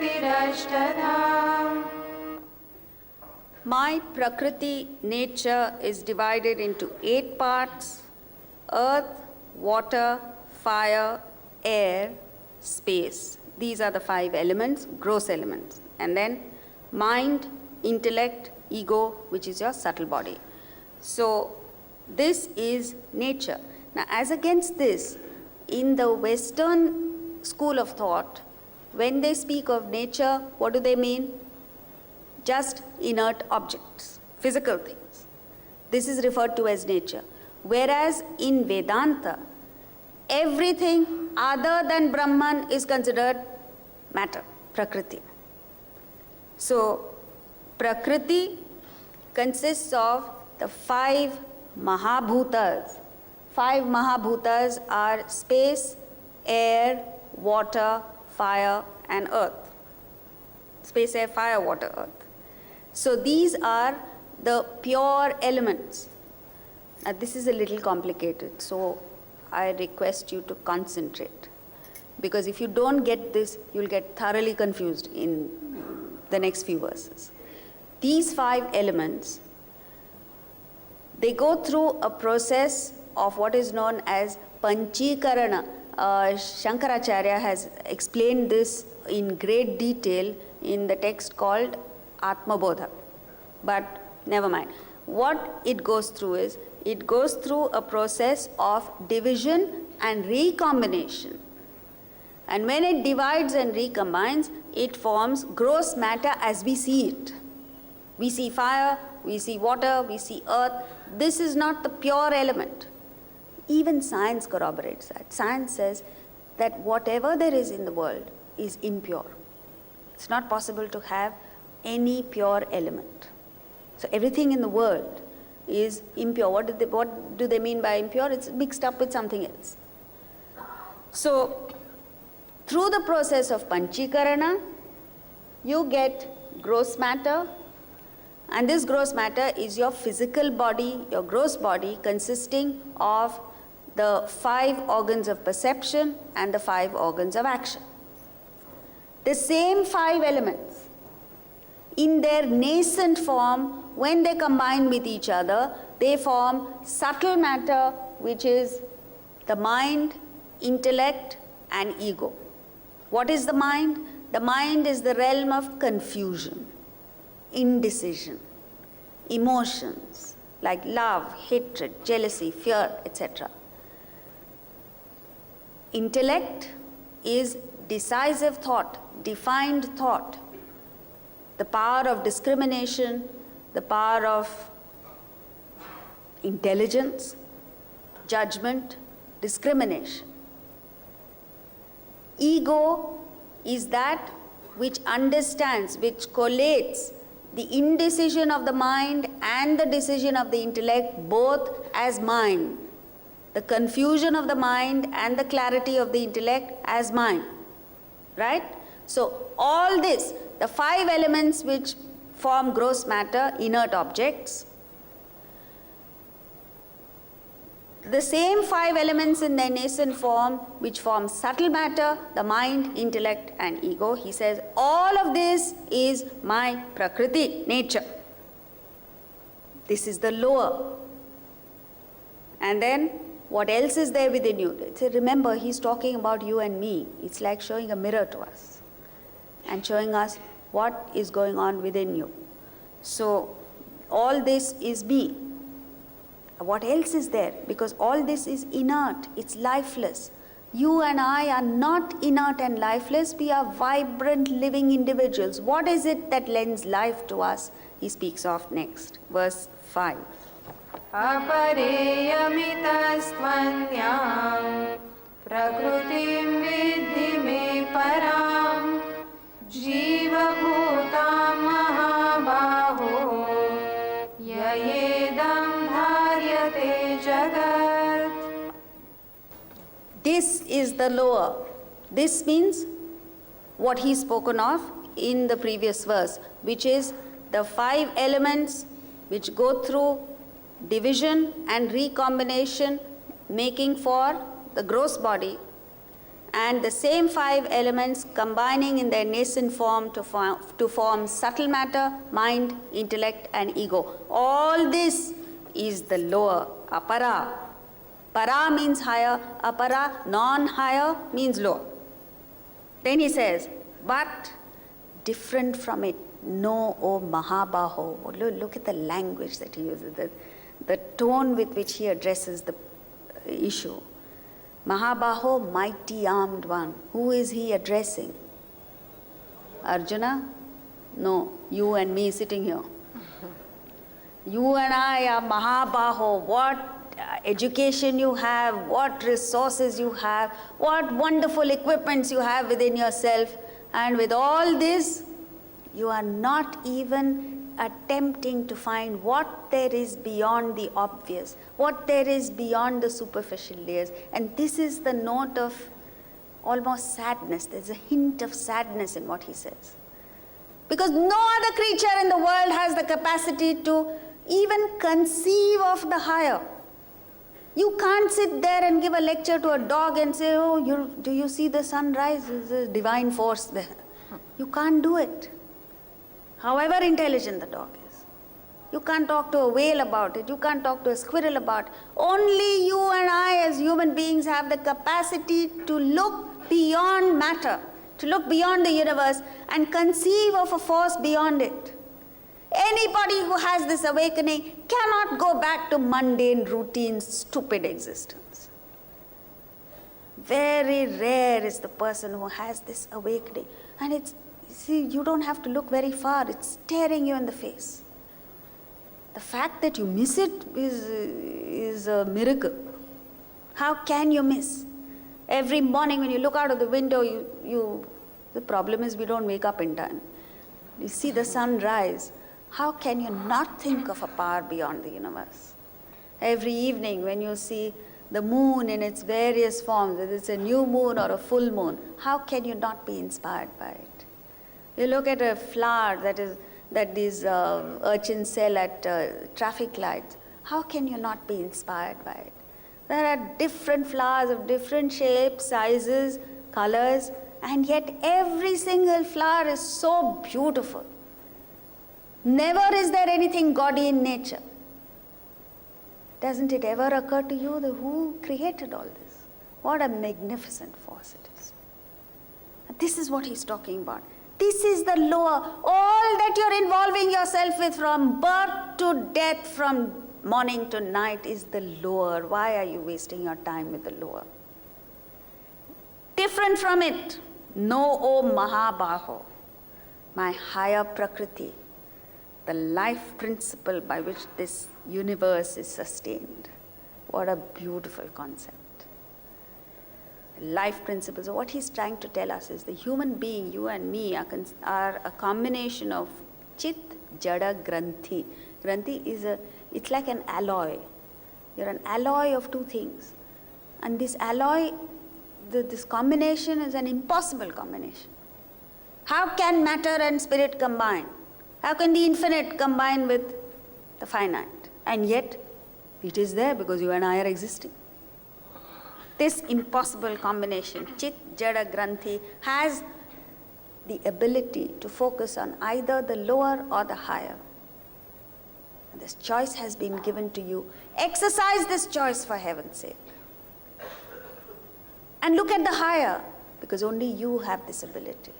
prakrutirashtadha. My Prakriti nature is divided into 8 parts: earth, water, fire, air, space. These are the 5 elements, gross elements. And then mind, intellect, ego, which is your subtle body. So this is nature. Now, as against this, in the Western school of thought, when they speak of nature, what do they mean? Just inert objects, physical things. This is referred to as nature. Whereas in Vedanta, everything other than Brahman is considered matter, Prakriti. So, Prakriti consists of the 5 Mahabhutas. 5 Mahabhutas are space, air, water, fire, and earth. Space, air, fire, water, earth. So these are the pure elements. Now this is a little complicated, so I request you to concentrate. Because if you don't get this, you'll get thoroughly confused in the next few verses. These 5 elements, they go through a process of what is known as Panchikarana. Shankaracharya has explained this in great detail in the text called Atmabodha. But never mind. What it goes through is, it goes through a process of division and recombination. And when it divides and recombines, it forms gross matter as we see it. We see fire, we see water, we see earth. This is not the pure element. Even science corroborates that. Science says that whatever there is in the world is impure. It's not possible to have any pure element. So everything in the world is impure. What do they mean by impure? It's mixed up with something else. So through the process of Panchikarana, you get gross matter, and this gross matter is your physical body, your gross body, consisting of the 5 organs of perception and the 5 organs of action. The same 5 elements, in their nascent form, when they combine with each other, they form subtle matter, which is the mind, intellect, and ego. What is the mind? The mind is the realm of confusion, indecision, emotions like love, hatred, jealousy, fear, etc. Intellect is decisive thought, defined thought, the power of discrimination, the power of intelligence, judgment, discrimination. Ego is that which understands, which collates the indecision of the mind and the decision of the intellect both as mind. The confusion of the mind and the clarity of the intellect as mind. Right? So all this, the 5 elements which form gross matter, inert objects, the same 5 elements in their nascent form which form subtle matter, the mind, intellect, and ego. He says all of this is my Prakriti, nature. This is the lower. And then what else is there within you? Remember, he's talking about you and me. It's like showing a mirror to us and showing us what is going on within you. So all this is me. What else is there? Because all this is inert, it's lifeless. You and I are not inert and lifeless, we are vibrant living individuals. What is it that lends life to us? He speaks of next, verse 5. Apareyamitastvanyam prakrutim vidhi me param jiva bhutam mahabaho yayedam dharyate jagat. This is the lower. This means what he's spoken of in the previous verse, which is the 5 elements which go through division and recombination, making for the gross body. and the same 5 elements combining in their nascent form to form subtle matter, mind, intellect, and ego. All this is the lower, apara. Para means higher, apara, non-higher, means lower. Then he says, but different from it, no, O Mahabaho. Look at the language that he uses, the tone with which he addresses the issue. Mahabaho, mighty armed one. Who is he addressing? Arjuna? No, you and me sitting here. You and I are Mahabaho. What education you have, what resources you have, what wonderful equipments you have within yourself. And with all this, you are not even attempting to find what there is beyond the obvious, what there is beyond the superficial layers. And this is the note of almost sadness. There's a hint of sadness in what he says. Because no other creature in the world has the capacity to even conceive of the higher. You can't sit there and give a lecture to a dog and say, oh, do you see the sunrise? There's a divine force there. You can't do it. However intelligent the dog is. You can't talk to a whale about it. You can't talk to a squirrel about it. Only you and I as human beings have the capacity to look beyond matter, to look beyond the universe and conceive of a force beyond it. Anybody who has this awakening cannot go back to mundane, routine, stupid existence. Very rare is the person who has this awakening. And you don't have to look very far. It's staring you in the face. The fact that you miss it is a miracle. How can you miss? Every morning when you look out of the window, the problem is we don't wake up in time. You see the sun rise. How can you not think of a power beyond the universe? Every evening when you see the moon in its various forms, whether it's a new moon or a full moon, how can you not be inspired by it? You look at a flower that these urchins sell at traffic lights. How can you not be inspired by it? There are different flowers of different shapes, sizes, colors, and yet every single flower is so beautiful. Never is there anything gaudy in nature. Doesn't it ever occur to you that who created all this? What a magnificent force it is. And this is what he's talking about. This is the lower. All that you're involving yourself with from birth to death, from morning to night, is the lower. Why are you wasting your time with the lower? Different from it, know, O Mahabaho, my higher Prakriti, the life principle by which this universe is sustained. What a beautiful concept. Life principles. So what he's trying to tell us is the human being, you and me, are a combination of Chit, Jada, Granthi. Granthi it's like an alloy. You're an alloy of two things. And this alloy, this combination is an impossible combination. How can matter and spirit combine? How can the infinite combine with the finite? And yet, it is there because you and I are existing. This impossible combination, Chit, Jada, Granthi, has the ability to focus on either the lower or the higher. And this choice has been given to you. Exercise this choice for heaven's sake. And look at the higher, because only you have this ability.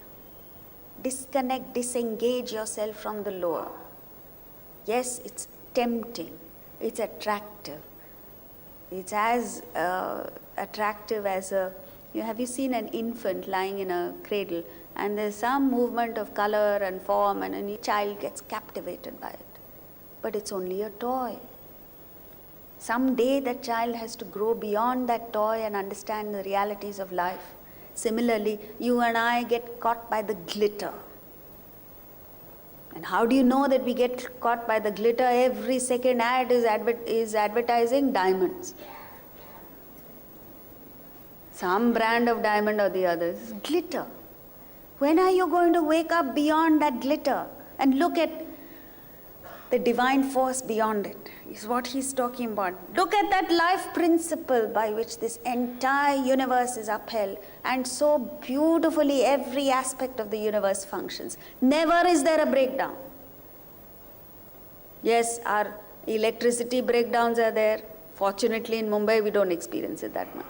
Disconnect, disengage yourself from the lower. Yes, it's tempting, it's attractive. It's as attractive as have you seen an infant lying in a cradle and there's some movement of color and form and a child gets captivated by it. But it's only a toy. Someday that child has to grow beyond that toy and understand the realities of life. Similarly, you and I get caught by the glitter. And how do you know that we get caught by the glitter? Every second ad is advertising diamonds. Some brand of diamond or the other. It's glitter. When are you going to wake up beyond that glitter and look at the divine force beyond it is what he's talking about. Look at that life principle by which this entire universe is upheld, and so beautifully every aspect of the universe functions. Never is there a breakdown. Yes, our electricity breakdowns are there. Fortunately, in Mumbai, we don't experience it that much.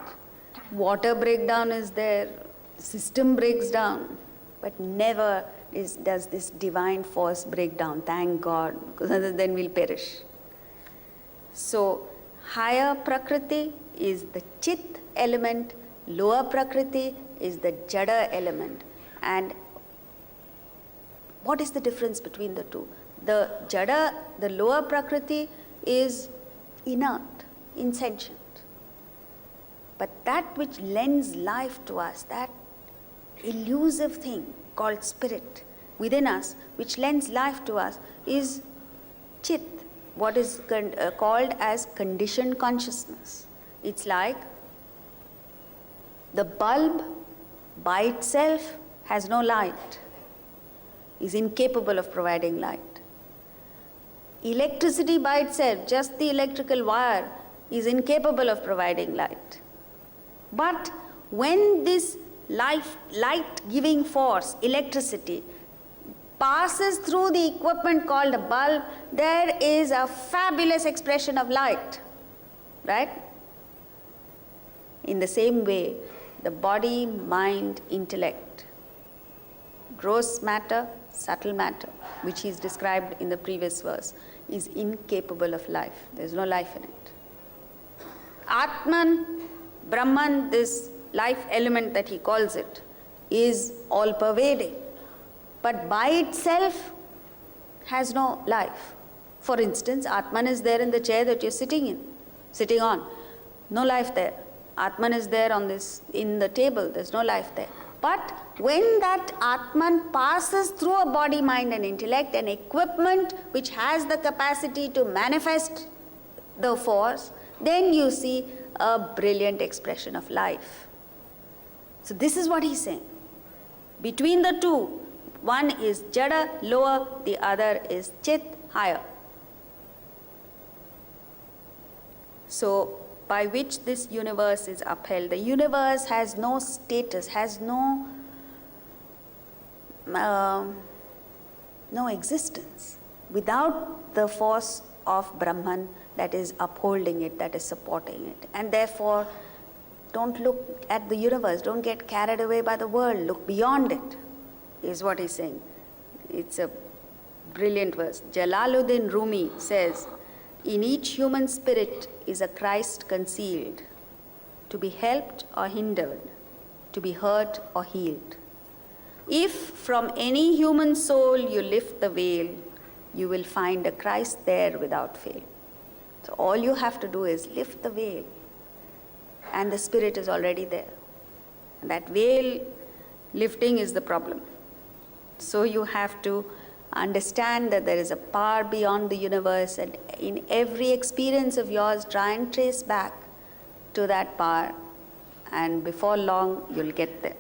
Water breakdown is there, system breaks down, but never does this divine force break down. Thank God, because otherwise then we'll perish. So, higher Prakriti is the Chit element, lower Prakriti is the Jada element. And what is the difference between the two? The Jada, the lower Prakriti, is inert, insentient. But that which lends life to us, that elusive thing called spirit within us, which lends life to us, is Chit, what is called as conditioned consciousness. It's like the bulb by itself has no light, is incapable of providing light. Electricity by itself, just the electrical wire, is incapable of providing light. But when this light-giving force, electricity, passes through the equipment called a bulb, there is a fabulous expression of light, right? In the same way, the body, mind, intellect, gross matter, subtle matter, which is described in the previous verse, is incapable of life. There is no life in it. Atman, Brahman, this life element that he calls it, is all-pervading, but by itself has no life. For instance, Atman is there in the chair that you're sitting on. No life there. Atman is there in the table. There's no life there. But when that Atman passes through a body, mind, and intellect, an equipment which has the capacity to manifest the force, then you see a brilliant expression of life. So this is what he's saying. Between the two, one is Jada, lower, the other is Chit, higher. So, by which this universe is upheld. The universe has no status, has no existence without the force of Brahman that is upholding it, that is supporting it. And therefore, don't look at the universe, don't get carried away by the world, look beyond it, is what he's saying. It's a brilliant verse. Jalaluddin Rumi says, in each human spirit is a Christ concealed, to be helped or hindered, to be hurt or healed. If from any human soul you lift the veil, you will find a Christ there without fail. So all you have to do is lift the veil, and the spirit is already there. And that veil lifting is the problem. So you have to understand that there is a power beyond the universe, and in every experience of yours, try and trace back to that power, and before long you'll get there.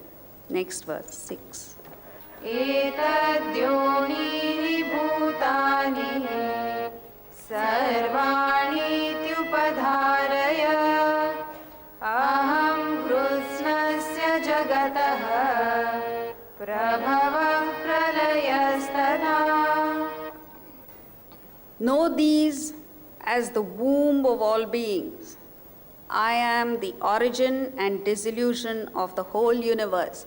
Next verse, 6. एतद्योनीनि भूतानि सर्वाणीत्युपधारय अहं कृष्णस्य जगतः प्रभवः प्रलयस्तथा. Know these as the womb of all beings. I am the origin and dissolution of the whole universe,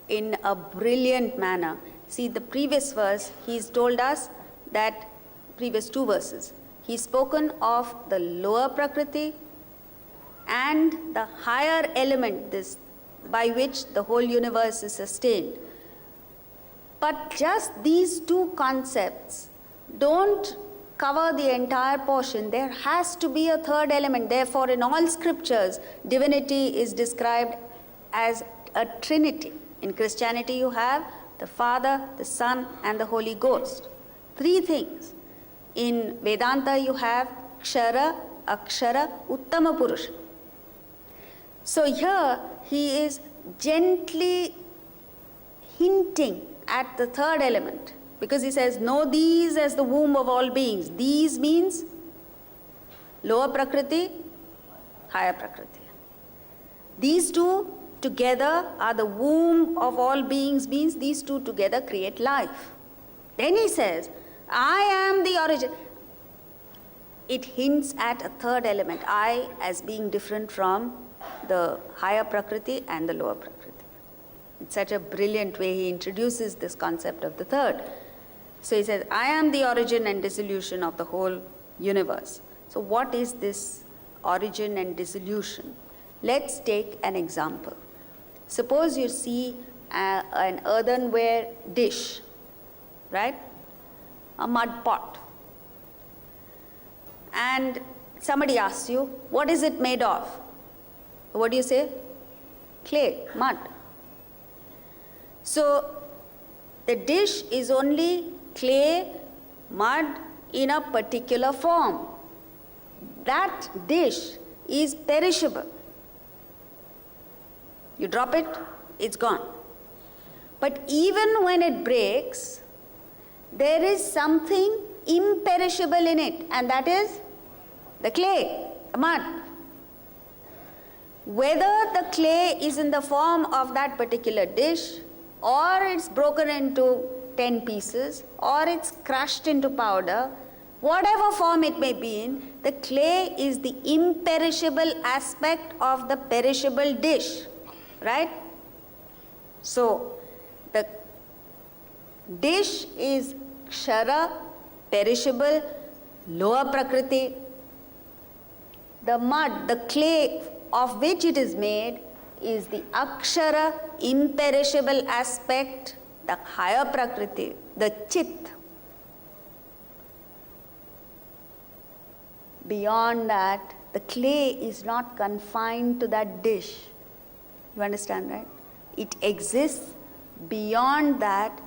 in a brilliant manner. See, the previous verse, he's told us that, previous two verses, he's spoken of the lower Prakriti and the higher element, this by which the whole universe is sustained. But just these two concepts don't cover the entire portion. There has to be a third element. Therefore, in all scriptures, divinity is described as a trinity. In Christianity, you have the Father, the Son, and the Holy Ghost. Three things. In Vedanta, you have Kshara, Akshara, Uttama Purusha. So here, he is gently hinting at the third element, Because he says, know these as the womb of all beings. These means lower Prakriti, higher Prakriti. These two together are the womb of all beings, means these two together create life. Then he says, I am the origin. It hints at a third element, I as being different from the higher Prakriti and the lower Prakriti. In such a brilliant way, he introduces this concept of the third. So he says, I am the origin and dissolution of the whole universe. So what is this origin and dissolution? Let's take an example. Suppose you see an earthenware dish, right? A mud pot. And somebody asks you, what is it made of? What do you say? Clay, mud. So the dish is only clay, mud in a particular form. That dish is perishable. You drop it, it's gone. But even when it breaks, there is something imperishable in it, and that is the clay, the mud. Whether the clay is in the form of that particular dish, or it's broken into 10 pieces, or it's crushed into powder, whatever form it may be in, the clay is the imperishable aspect of the perishable dish, right? So, the dish is kshara, perishable, lower prakriti. The mud, the clay of which it is made, is the akshara, imperishable aspect, the higher prakriti, the chit. Beyond that, the clay is not confined to that dish. You understand, right? It exists beyond that.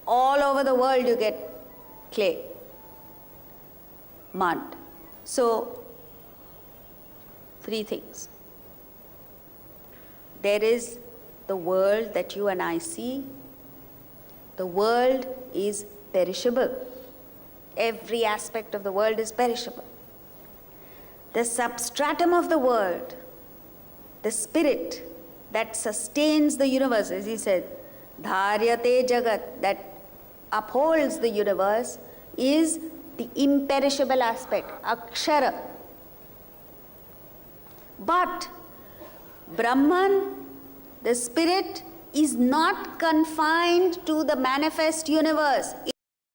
All over the world you get clay, mud. So, three things. There is the world that you and I see. The world is perishable. Every aspect of the world is perishable. The substratum of the world, the spirit that sustains the universe, as he said, dharyate jagat, that upholds the universe, is the imperishable aspect, akshara. But Brahman, the spirit, is not confined to the manifest universe.